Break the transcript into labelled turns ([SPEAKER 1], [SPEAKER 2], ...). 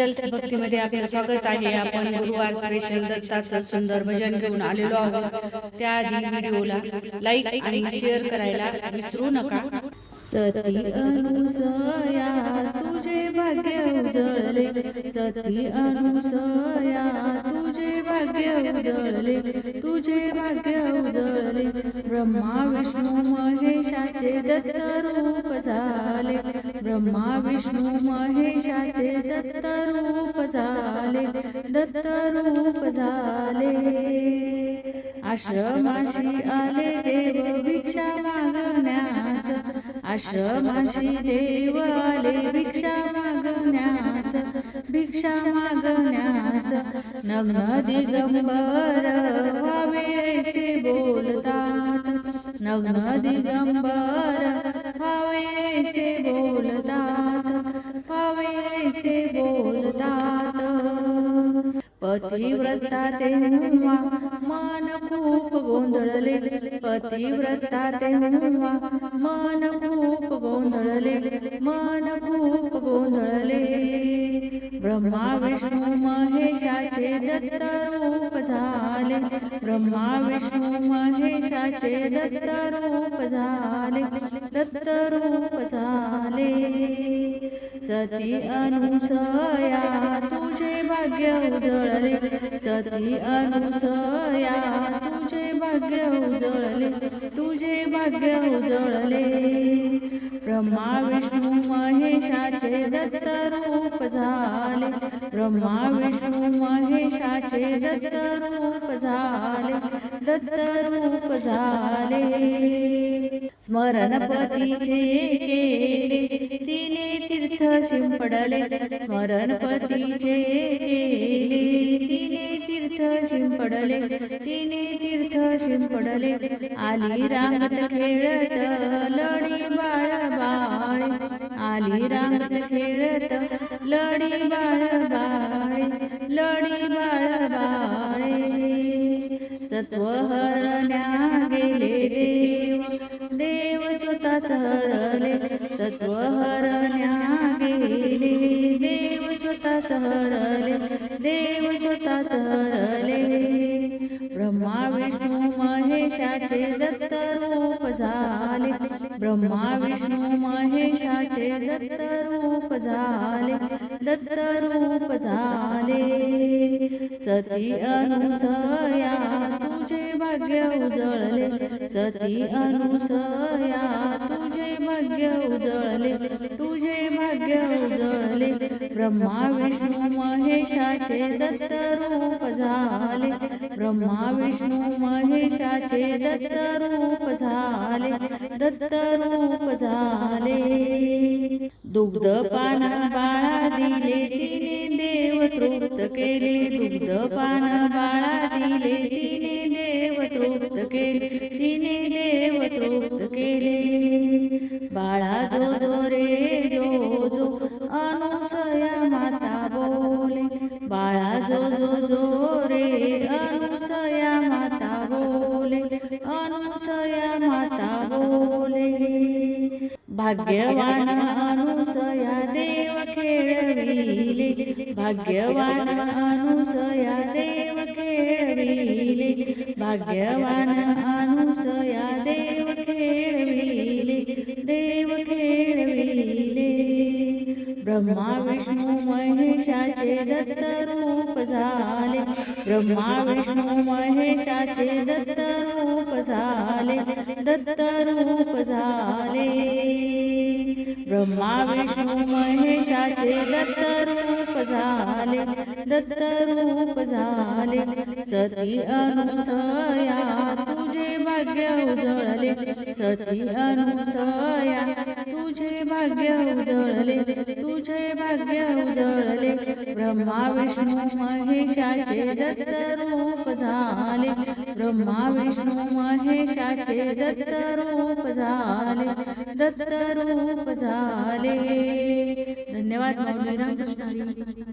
[SPEAKER 1] विठ्ठल भक्तीमध्ये आपलं स्वागत आहे. आपण गुरुवार स्पेशल दत्ताचं सुंदर भजन घेऊन आलेलो आहोत. त्याआधी व्हिडिओला लाईक आणि शेअर करायला विसरू नका.
[SPEAKER 2] सती अनुसया तुझे भाग्य उजळले, सती अनुसया तुझे भाग्य उजळले, तुझे भाग्य उजळले. ब्रह्मा विष्णू महेशाचे दत्त रूप झाले, ब्रह्मा विष्णू महेशाचे दत्त रूप झाले, दत्त रूप झाले. आश्रमाशी आले देव भिक्षा मागण्यास, आश्रमाशी देव आले भिक्षा मागण्यास, भिक्षा मागण्यास. नग्न दिगंबर व्हावे ऐसे बोलतात, नग्न दिगंबर व्हावे ऐसे बोलतात, व्हावे ऐसे बोलतात. पतिव्रता तेव्हा मन खूप गोंधळले, पतिव्रता तेव्हा मन खूप गोंधळले, मन खूप गोंधळले. ब्रह्मा विष्णू महेशाचे दत्त रूप झाले, ब्रह्मा विष्णू महेशाचे दत्त रूप झाले, दत्त रूप झाले. सती अनुसया तुझे भाग्य उजळले, सती अनुसया तुझे भाग्य उजळले, तुझे भाग्य उजळले. ब्रह्मा विष्णू महेशाचे दत्त रूप झाले, ब्रह्मा विष्णू महेशाचे दत्त रूप झाले, दत्त रूप झाले. स्मरण पतीचे केले तिने तीर्थ शिंपडले, स्मरण पतीचे केले तिने तीर्थ शिंपडले, तिने तीर्थ शिंपडले. आली रांगत खेळत लढी बाळ बाळे, आली रांगत खेळत लढी बाळ बाळे, लढी बाळ बाळे. सत्व हरण्या गेले देव, देव स्वतःच हरले, सत्व हरण्या गेले देव स्वतःच हरले, देव स्वतःच हरले. ब्रह्मा विष्णू महेशाचे दत्त रूप झाले, ब्रह्मा विष्णू महेशाचे दत्त रूप झाले, दत्त रूप झाले. सती अनुसया तुझे भाग्य उजळले, सती अनुसया तुझे भाग्य उजळले, तुझे भाग्य उजळले. ब्रह्मा विष्णू महेशाचे दत्त रूप झाले, ब्रह्मा विष्णू महेशाचे दत्त रूप झाले, दत्त रूप झाले. दुग्ध पान बाळा दिले तिने देव तृप्त केले, दुग्ध पान बाळा दिले तिने देव तृप्त केले, तिने देव तृप्त केले. बाळा जो जो रे जो जो अनुसया माता बोले, बाळा जो जो जो रे अनुसया माता बोले, अनुसया माता बोले. भाग्यवान अनुसया देव खेळविले, भाग्यवान अनुसया देव खेळविले, भाग्यवान अनुसया देव खेळविले, देव खेळविले. ब्रह्मा विष्णू महेशाचे दत्त रूप झाले, ब्रह्मा विष्णू महेशाचे दत्त रूप झाले, दत्त रूप झाले. ब्रह्मा विष्णू महेशाचे दत्त रूप झाले, दत्त रूप झाले. सती अनुसया तुझे भाग्य उजळले, सती अनुसया तुझे भाग्य उजळले, तुझे भाग्य उजळले. ब्रह्मा विष्णू महेशाचे दत्त रूप झाले, ब्रह्मा विष्णू महेशाचे दत्त रूप झाले, दत्त रूप झाले. धन्यवाद. माऊली रामकृष्ण हरी.